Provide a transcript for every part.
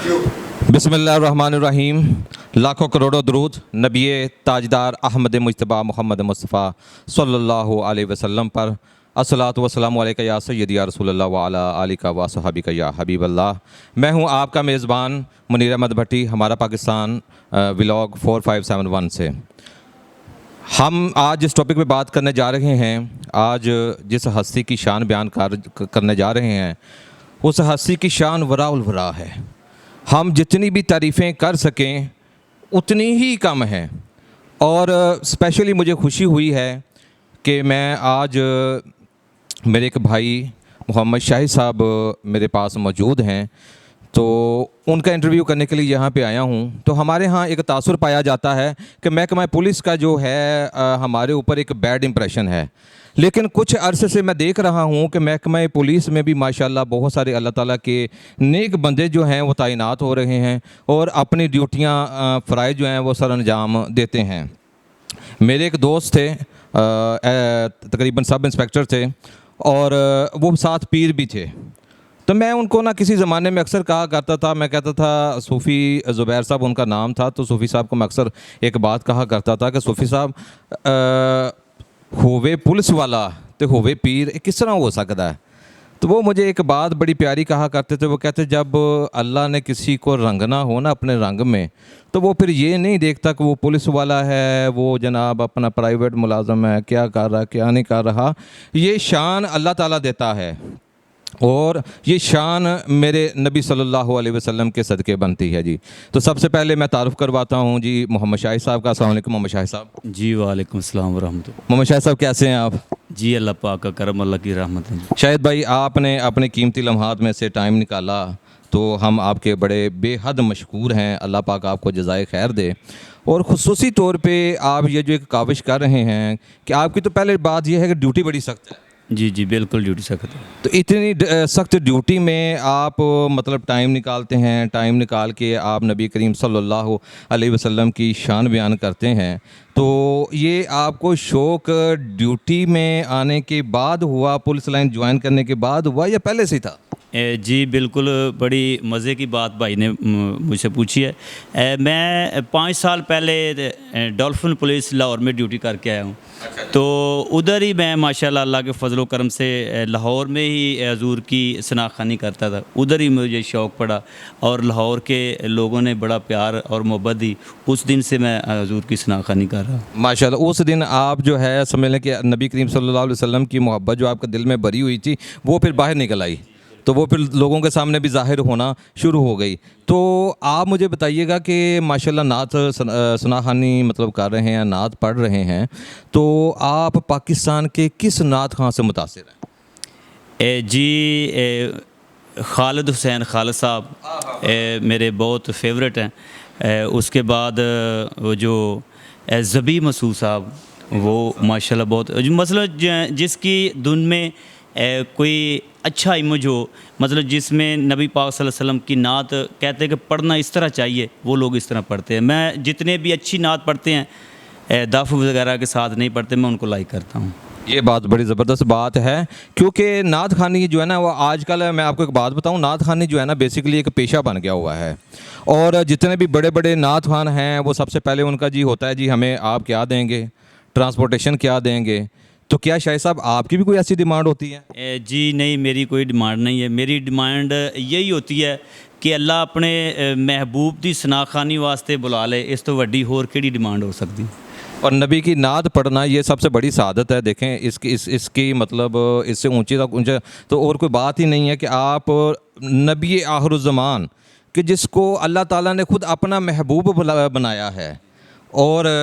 बिस्मिल्लाहिर्रहमानिर्रहीम। लाखों करोड़ों दरूद नबी ताजदार अहमद मुज्तबा मोहम्मद मुस्तफ़ा सल्लल्लाहु अलैहि वसल्लम पर। अस्सलातु वस्सलामु अलैका या सय्यदी या रसूलल्लाह व अला आलिका व सहाबिका या हबीबल्लाह। मैं हूँ आपका मेज़बान मुनीर अहमद भट्टी, हमारा पाकिस्तान व्लॉग 4571 से। हम आज जिस टॉपिक पे बात करने जा रहे हैं, आज जिस हस्ती की शान बयान करने जा रहे हैं, उस हस्ती की शान वराउल वरा है। हम जितनी भी तारीफ़ें कर सकें उतनी ही कम है। और स्पेशली मुझे खुशी हुई है कि मैं आज मेरे एक भाई मोहम्मद शाहिद साहब मेरे पास मौजूद हैं, तो उनका इंटरव्यू करने के लिए यहाँ पे आया हूँ। तो हमारे यहाँ एक तासुर पाया जाता है कि महकमा पुलिस का जो है हमारे ऊपर एक बैड इंप्रेशन है, लेकिन कुछ अरसे से मैं देख रहा हूँ कि महकमा पुलिस में भी माशाल्लाह बहुत सारे अल्लाह ताला के नेक बंदे जो हैं वो तैनात हो रहे हैं और अपनी ड्यूटियाँ फ़राइज़ जो हैं वो सर अंजाम देते हैं। मेरे एक दोस्त थे, तकरीबन सब इंस्पेक्टर थे और वो साथ पीर भी थे। तो मैं उनको ना किसी ज़माने में अक्सर कहा करता था, मैं कहता था सूफ़ी ज़ुबैर साहब उनका नाम था, तो सूफ़ी साहब को मैं अक्सर एक बात कहा करता था कि सूफ़ी साहब होवे पुलिस वाला तो होवे पीर, किस तरह हो सकता है। तो वो मुझे एक बात बड़ी प्यारी कहा करते थे। वो कहते जब अल्लाह ने किसी को रंगना हो ना अपने रंग में, तो वो फिर ये नहीं देखता कि वो पुलिस वाला है, वो जनाब अपना प्राइवेट मुलाजम है, क्या कर रहा क्या नहीं कर रहा। ये शान अल्लाह ताला देता है और ये शान मेरे नबी सल्लल्लाहु अलैहि वसल्लम के सदक़े बनती है जी। तो सबसे पहले मैं तारुफ़ करवाता हूँ जी मोहम्मद शाहिद साहब का। अस्सलाम वालेकुम मोहम्मद शाहिद साहब। जी वालेकुम अस्सलाम वरहमतुल्लाह। मोहम्मद शाहिद साहब कैसे हैं आप? जी अल्लाह पाक का करम, अल्लाह की रहमत है। शाहिद भाई, आपने अपने कीमती लम्हात में से टाइम निकाला तो हम आपके बड़े बेहद मशकूर हैं। अल्लाह पाक आपको जज़ाए खैर दे। और ख़ुसूसी तौर पे आप ये जो एक काविश कर रहे हैं कि आपकी तो पहले बात यह है कि ड्यूटी बड़ी सख्त है। जी जी बिल्कुल ड्यूटी सख्त है। तो इतनी सख्त ड्यूटी में आप मतलब टाइम निकालते हैं, टाइम निकाल के आप नबी करीम सल्लल्लाहु अलैहि वसल्लम की शान बयान करते हैं। तो ये आपको शौक़ ड्यूटी में आने के बाद हुआ, पुलिस लाइन ज्वाइन करने के बाद हुआ या पहले से था? जी बिल्कुल, बड़ी मज़े की बात भाई ने मुझसे पूछी है। मैं 5 साल पहले डॉल्फिन पुलिस लाहौर में ड्यूटी करके आया हूँ। तो उधर ही मैं माशाल्लाह अल्लाह के फजल करम से लाहौर में ही हजूर की शनाख्वानी करता था। उधर ही मुझे शौक़ पड़ा और लाहौर के लोगों ने बड़ा प्यार और मोहब्बत दी। उस दिन से मैं हजूर की शनाख्वानी कर रहा हूँ माशाल्लाह। उस दिन आप जो है समझ लें कि नबी करीम सल्लल्लाहु अलैहि वसल्लम की मोहब्बत जो आपके दिल में भरी हुई थी वो फिर बाहर निकल आई, तो वो फिर लोगों के सामने भी ज़ाहिर होना शुरू हो गई। तो आप मुझे बताइएगा कि माशाल्लाह नात सुनाखानी मतलब कर रहे हैं, नात पढ़ रहे हैं, तो आप पाकिस्तान के किस नात खां से मुतासिर हैं? जी खालिद हुसैन खालिद साहब मेरे बहुत फेवरेट हैं। उसके बाद वो जो ज़बी मसूद साहब, वो माशाल्लाह बहुत मतलब जिसकी धुन में कोई अच्छा इमेज हो, मतलब जिसमें नबी पाक सल्लल्लाहु अलैहि वसल्लम की नात कहते हैं कि पढ़ना इस तरह चाहिए, वो लोग इस तरह पढ़ते हैं। मैं जितने भी अच्छी नात पढ़ते हैं दाफ वगैरह के साथ नहीं पढ़ते, मैं उनको लाइक करता हूँ। ये बात बड़ी ज़बरदस्त बात है, क्योंकि नात खानी जो है ना वो आजकल, मैं आपको एक बात बताऊं, नात खानी जो है ना बेसिकली एक पेशा बन गया हुआ है। और जितने भी बड़े बड़े नात खान हैं वो सबसे पहले उनका जी होता है जी हमें आप क्या देंगे, ट्रांसपोर्टेशन क्या देंगे। तो क्या शाहिद साहब आपकी भी कोई ऐसी डिमांड होती है? जी नहीं, मेरी कोई डिमांड नहीं है। मेरी डिमांड यही होती है कि अल्लाह अपने महबूब की शनाख्वानी वास्ते बुला ले, इस तो वड्डी होर केड़ी डिमांड हो सकती। और नबी की नात पढ़ना ये सबसे बड़ी सआदत है। देखें इसकी मतलब इससे ऊंची तक ऊंचा तो और कोई बात ही नहीं है कि आप नबी आखिरुज़्ज़मान कि जिसको अल्लाह ताला ने खुद अपना महबूब बनाया है, और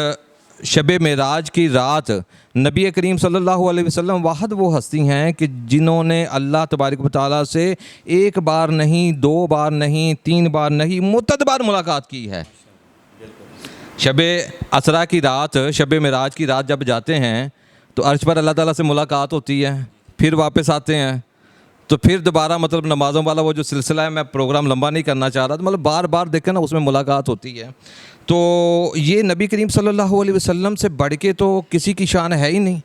शब मेराज की रात नबी करीम सल्लल्लाहु अलैहि वसल्लम वाहद वो हस्ती हैं कि जिन्होंने अल्लाह तबारक व तआला से एक बार नहीं, 2 बार नहीं, 3 बार नहीं, मुतअद्दिद बार मुलाकात की है। शब असरा की रात, शब मेराज की रात जब जाते हैं तो अर्श पर अल्लाह ताला से मुलाकात होती है, फिर वापस आते हैं, तो फिर दोबारा मतलब नमाज़ों वाला वो जो सिलसिला है, मैं प्रोग्राम लंबा नहीं करना चाह रहा था, मतलब बार बार देखें ना उसमें मुलाकात होती है। तो ये नबी करीम सल्लल्लाहु अलैहि वसल्लम से बढ़ के तो किसी की शान है ही नहीं।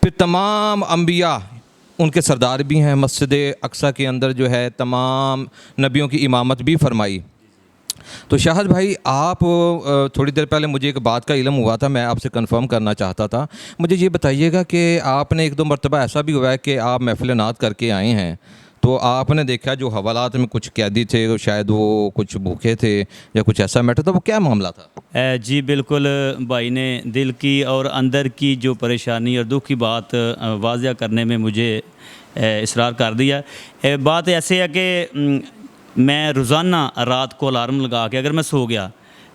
फिर तमाम अम्बिया उनके सरदार भी हैं। मस्जिद अक्सा के अंदर जो है तमाम नबियों की इमामत भी फरमाई। तो शाहद भाई, आप थोड़ी देर पहले मुझे एक बात का इल्म हुआ था, मैं आपसे कंफर्म करना चाहता था। मुझे ये बताइएगा कि आपने एक दो मरतबा ऐसा भी हुआ है कि आप महफिल नात करके आए हैं, तो आपने देखा जो हवालात में कुछ कैदी थे, शायद वो कुछ भूखे थे या कुछ ऐसा मैटर था, वो क्या मामला था? जी बिल्कुल, भाई ने दिल की और अंदर की जो परेशानी और दुख की बात वाज़िया करने में मुझे इसरार कर दिया। बात ऐसे है कि मैं रोज़ाना रात को अलार्म लगा के अगर मैं सो गया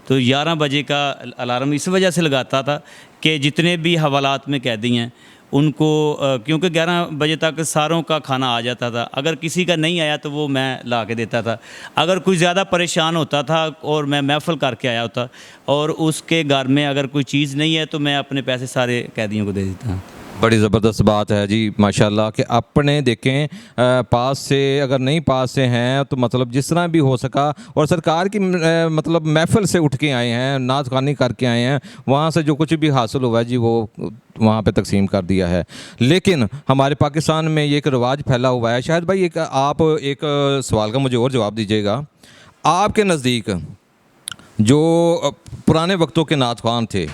तो 11 बजे का अलार्म इस वजह से लगाता था कि जितने भी हवालात में कैदी हैं उनको क्योंकि 11 बजे तक सारों का खाना आ जाता था, अगर किसी का नहीं आया तो वो मैं ला के देता था। अगर कोई ज़्यादा परेशान होता था और मैं महफ़िल करके आया होता और उसके घर में अगर कोई चीज़ नहीं है तो मैं अपने पैसे सारे कैदियों को दे देता। बड़ी ज़बरदस्त बात है जी, माशाल्लाह, कि अपने देखें पास से अगर नहीं पास से हैं तो मतलब जिस तरह भी हो सका, और सरकार की मतलब महफ़िल से उठ के आए हैं, नात ख़वानी करके आए हैं, वहाँ से जो कुछ भी हासिल हुआ है जी वो वहाँ पे तकसीम कर दिया है। लेकिन हमारे पाकिस्तान में ये एक रिवाज फैला हुआ है। शायद भाई आप एक सवाल का मुझे और जवाब दीजिएगा। आपके नज़दीक जो पुराने वक्तों के नात ख़वान थे,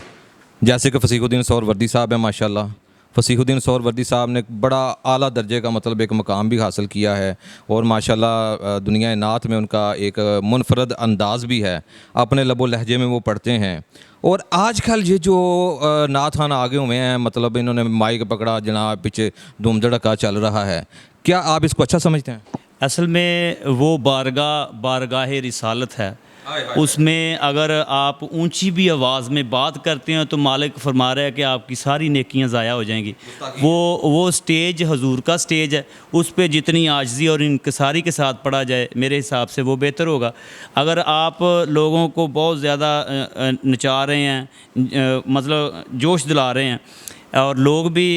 जैसे कि फ़सीहुद्दीन सोहरवर्दी साहब हैं, माशाल्लाह, फ़सीहुद्दीन सोहरवर्दी साहब ने बड़ा आला दर्जे का मतलब एक मकाम भी हासिल किया है, और माशाल्लाह दुनिया नात में उनका एक मुनफरद अंदाज़ भी है, अपने लबो लहजे में वो पढ़ते हैं। और आजकल ये जो नात खान आगे हुए हैं, मतलब इन्होंने माइक पकड़ा, जनाब पीछे धूम धड़का चल रहा है, क्या आप इसको अच्छा समझते हैं? असल में वो बारगाह रिसालत है, उसमें अगर आप ऊंची भी आवाज़ में बात करते हैं तो मालिक फरमा रहा है कि आपकी सारी नेकियां ज़ाया हो जाएंगी। वो स्टेज हजूर का स्टेज है, उस पे जितनी आजिज़ी और इनकिसारी के साथ पढ़ा जाए मेरे हिसाब से वो बेहतर होगा। अगर आप लोगों को बहुत ज़्यादा नचा रहे हैं, मतलब जोश दिला रहे हैं, और लोग भी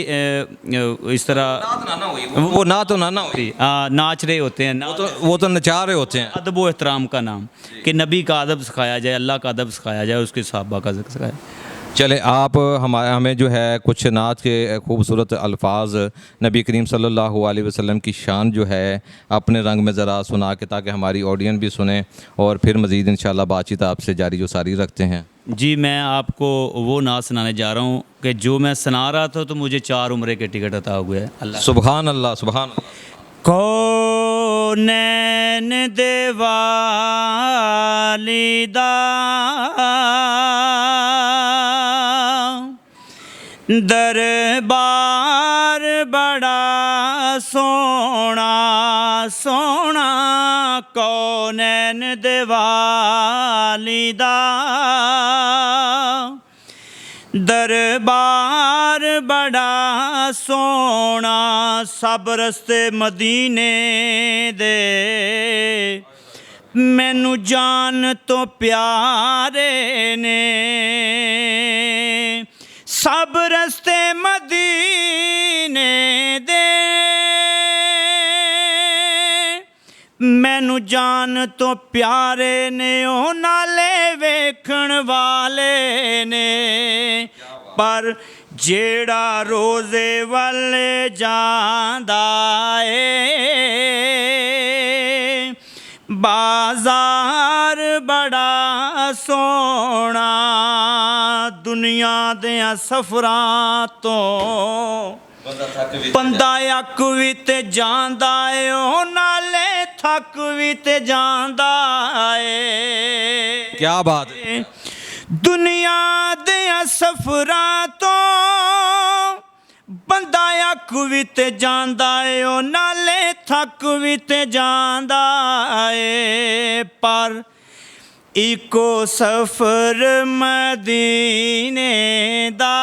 इस तरह वो ना तो ना हुई, नाच रहे होते हैं, वो तो नचा रहे होते हैं। अदब व एहतराम का नाम कि नबी का अदब सिखाया जाए, अल्लाह का अदब सिखाया जाए, उसके सहाबा का ज़िक्र सिखाया। चले, आप हमें जो है कुछ नात के खूबसूरत अल्फाज नबी करीम सल्लल्लाहु अलैहि वसल्लम की शान जो है अपने रंग में ज़रा सुना के, ताकि हमारी ऑडियंस भी सुने, और फिर मज़ीद इंशाल्लाह बातचीत आपसे जारी जो सारी रखते हैं। जी, मैं आपको वो नात सुनाने जा रहा हूँ कि जो मैं सुना रहा था तो मुझे 4 उम्रे के टिकट अता हुए हैं। अल्लाह सुबहान अल्लाह, सुबहान अल्लाह। कौनैन दे वालिदा दरबार बड़ा सोना सोना, कौनैन दे वालिदा दरबार बड़ा सोना, सब रस्ते मदीने दे मैनू जान तो प्यारे ने, सब रस्ते मदीने दे मैनू जान तो प्यारे ने, ओ नाले वेखण वाले ने, पर जेड़ा रोज़े वाले जांदा ए बाजार बड़ा सोना, दुनिया दियां सफरां तो बंदा अक भी ते जांदा ए, ओ नाले थक भी ते जांदा ए। क्या बात है। दुनिया दियां सफरां तो बंदा अक भी ते जांदा ए, ओ नाले थक भी ते जांदा ए, पर इको सफर मदीने दा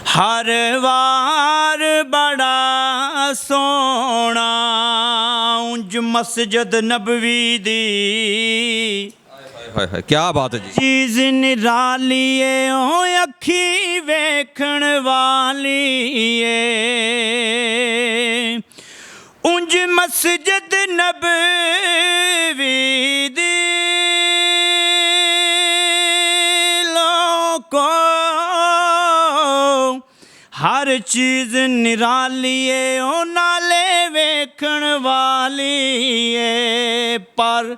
हर वार बड़ा सोना, उंज मस्जिद नबवी दी क्या बात है जी। चीज़ निराली ए, ओ अखी वेखण वाली ए, उंज मस्जिद नबवी दी लोको हर चीज़ निराली है ओ नाले वेखण वाली है पर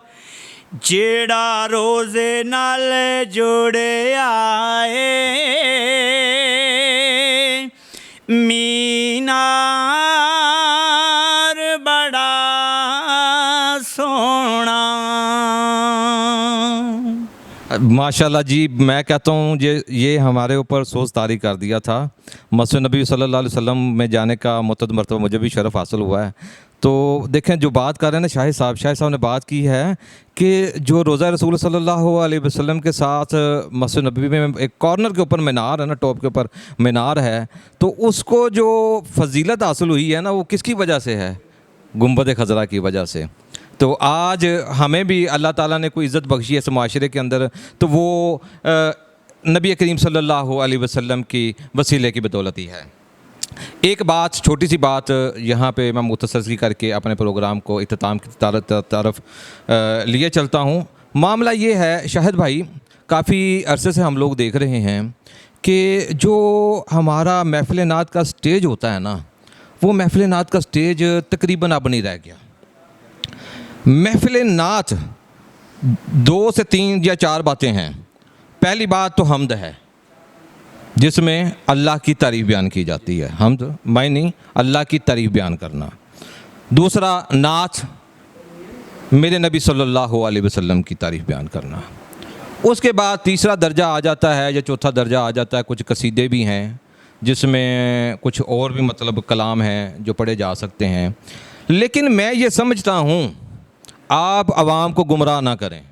जेड़ा रोज़े नाल जुड़े आए मीनार बड़ा सोना। माशाल्लाह जी, मैं कहता हूँ ये हमारे ऊपर सोच तारी कर दिया था। मस्जिद नबी सल्लल्लाहु अलैहि वसल्लम में जाने का मुतअद्दिद मरतबा मुझे भी शरफ़ हासिल हुआ है। तो देखें, जो बात कर रहे हैं ना शाहिद साहब ने बात की है कि जो रोज़ा रसूल सल्लल्लाहु अलैहि वसल्लम के साथ मस्जिद नबी में एक कॉर्नर के ऊपर मीनार है ना, टॉप के ऊपर मीनार है, तो उसको जो फजीलत हासिल हुई है ना, वो किसकी वजह से है? गुंबद खज़रा की वजह से। तो आज हमें भी अल्लाह ताला ने कोई इज़्ज़त बख्शी है इस माशरे के अंदर, तो वो नबी करीम सल्लल्लाहु अलैहि वसल्लम की वसीले की बदौलत ही है। एक बात, छोटी सी बात यहाँ पे मैं मुख्तसर सी करके अपने प्रोग्राम को इख्तिताम की तरफ लिए चलता हूँ। मामला ये है शाहिद भाई, काफ़ी अरसे से हम लोग देख रहे हैं कि जो हमारा महफ़िल नात का स्टेज होता है ना, वो महफ़िल नात का स्टेज तकरीबन अब नहीं रह गया। महफ़िल नात 2 से 3 या 4 बातें हैं। पहली बात तो हम्द है, जिसमें अल्लाह की तारीफ़ बयान की जाती है। हम्द मायनी अल्लाह की तारीफ़ बयान करना। दूसरा नात, मेरे नबी सल्लल्लाहु अलैहि वसल्लम की तारीफ़ बयान करना। उसके बाद तीसरा दर्जा आ जाता है या चौथा दर्जा आ जाता है, कुछ कसीदे भी हैं जिसमें कुछ और भी मतलब कलाम हैं जो पढ़े जा सकते हैं। लेकिन मैं ये समझता हूँ, आप आवाम को गुमराह ना करें।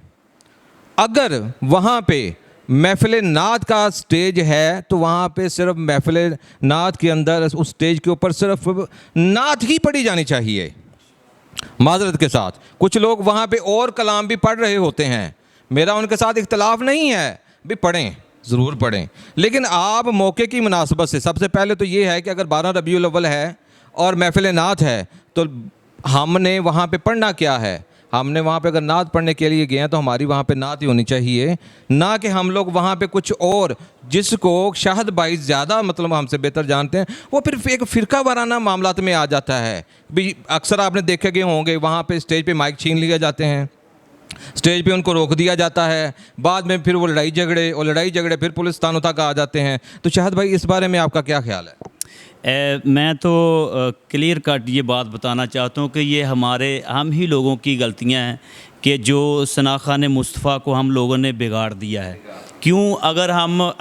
अगर वहाँ पे महफ़िल नात का स्टेज है तो वहाँ पे सिर्फ महफ़िल नात के अंदर उस स्टेज के ऊपर सिर्फ नात ही पढ़ी जानी चाहिए। माज़रत के साथ कुछ लोग वहाँ पे और कलाम भी पढ़ रहे होते हैं, मेरा उनके साथ इख्तलाफ नहीं है, भी पढ़ें, ज़रूर पढ़ें। लेकिन आप मौके की मुनासबत से, सबसे पहले तो ये है कि अगर 12 रबीउल अव्वल है और महफ़िल नात है तो हमने वहाँ पे पढ़ना क्या है? हमने वहाँ पे अगर नात पढ़ने के लिए गए हैं तो हमारी वहाँ पे नात ही होनी चाहिए, ना कि हम लोग वहाँ पे कुछ और जिसको शाहिद भाई ज़्यादा मतलब हमसे बेहतर जानते हैं, वो फिर एक फ़िरका वाराना मामलात में आ जाता है। भी अक्सर आपने देखे गए होंगे, वहाँ पे स्टेज पे माइक छीन लिए जाते हैं, स्टेज पे उनको रोक दिया जाता है, बाद में फिर वो लड़ाई झगड़े फिर पुलिस थानों तक आ जाते हैं। तो शाहिद भाई, इस बारे में आपका क्या ख्याल है? मैं तो क्लियर कट ये बात बताना चाहता हूँ कि ये हम ही लोगों की गलतियाँ हैं कि जो सनाख़ान मुस्तफ़ा को हम लोगों ने बिगाड़ दिया है। क्यों?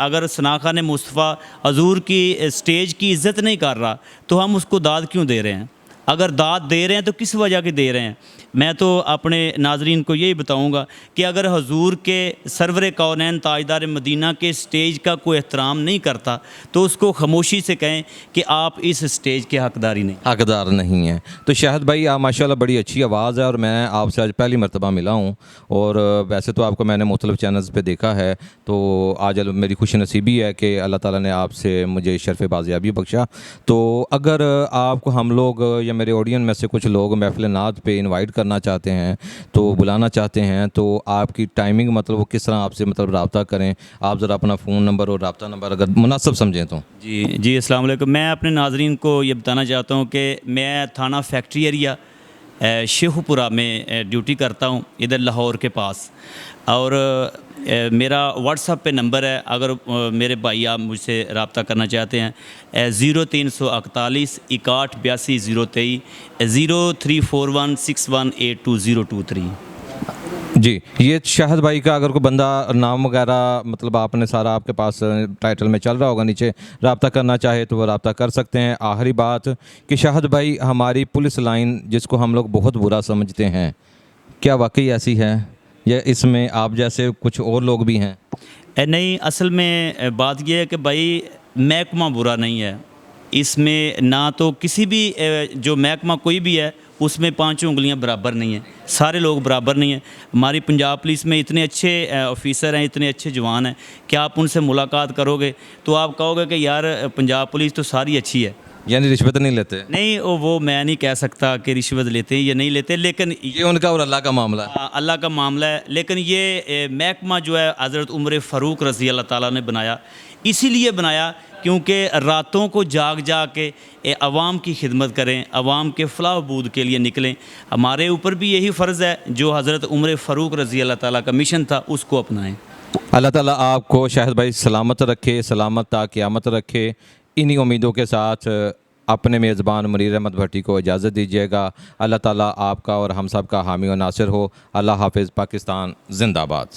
अगर सनाख़ान मुस्तफ़ा हजूर की स्टेज की इज़्ज़त नहीं कर रहा तो हम उसको दाद क्यों दे रहे हैं? अगर दाद दे रहे हैं तो किस वजह की दे रहे हैं? मैं तो अपने नाजरीन को यही बताऊंगा कि अगर हजूर के सरवर कौनैन ताजदार मदीना के स्टेज का कोई एहतराम नहीं करता तो उसको खामोशी से कहें कि आप इस स्टेज के हकदार नहीं हैं। तो शाहिद भाई, आप माशाल्लाह बड़ी अच्छी आवाज़ है और मैं आपसे आज पहली मरतबा मिला हूँ, और वैसे तो आपको मैंने मुख्तलिफ़ चैनल्स पे देखा है, तो आज मेरी खुश नसीबी है कि अल्लाह ताला ने आपसे मुझे शर्फ़ बाज़ियाबी बख्शा। तो अगर आपको हम लोग या मेरे ऑडियंस में से कुछ लोग महफ़िल नात पे इनवाइट करना चाहते हैं, तो बुलाना चाहते हैं, तो आपकी टाइमिंग मतलब वो किस तरह आपसे मतलब रब्ता करें? आप ज़रा अपना फ़ोन नंबर और रब्ता नंबर अगर मुनासिब समझें तो। जी अस्सलाम वालेकुम। मैं अपने नाजरीन को ये बताना चाहता हूँ कि मैं थाना फैक्ट्री एरिया शेखुपुरा में ड्यूटी करता हूँ, इधर लाहौर के पास, और मेरा व्हाट्सएप पे नंबर है, अगर मेरे भाई आप मुझसे रब्ता करना चाहते हैं 0341 61 82 023 03416182 जी। ये शाहिद भाई का अगर कोई बंदा नाम वगैरह मतलब आपने सारा आपके पास टाइटल में चल रहा होगा, नीचे रब्ता करना चाहे तो वो रब्ता कर सकते हैं। आखिरी बात कि शाहिद भाई, हमारी पुलिस लाइन जिसको हम लोग बहुत बुरा समझते हैं, क्या वाकई ऐसी है या इसमें आप जैसे कुछ और लोग भी हैं? नहीं, असल में बात यह है कि भाई महकमा बुरा नहीं है, इसमें ना तो किसी भी जो महकमा कोई भी है उसमें 5 उंगलियां बराबर नहीं हैं, सारे लोग बराबर नहीं हैं। हमारी पंजाब पुलिस में इतने अच्छे ऑफिसर हैं, इतने अच्छे जवान हैं कि आप उनसे मुलाकात करोगे तो आप कहोगे कि यार पंजाब पुलिस तो सारी अच्छी है, यानी रिश्वत नहीं लेते? नहीं, वो मैं नहीं कह सकता कि रिश्वत लेते हैं या नहीं लेते, लेकिन ये उनका और अल्लाह का मामला है। अल्लाह का मामला है। लेकिन ये महकमा जो है हज़रत उमर फ़ारूक रज़ी अल्लाह ताला ने बनाया, इसीलिए बनाया क्योंकि रातों को जाग जाग के अवाम की खिदमत करें, अवाम के फ़लाह बूद के लिए निकलें। हमारे ऊपर भी यही फ़र्ज़ है जो हज़रत उमर फ़ारूक रज़ी अल्लाह ताला का मिशन था, उसको अपनाएं। अल्लाह ताला आपको शाहिद भाई सलामत रखे, सलामत ता क़यामत रखे। इन्हीं उम्मीदों के साथ अपने मेज़बान मुनीर अहमद भट्टी को इजाज़त दीजिएगा। अल्लाह ताला आपका और हम सब का हामी और नासिर हो। अल्लाह हाफ़िज़। पाकिस्तान ज़िंदाबाद।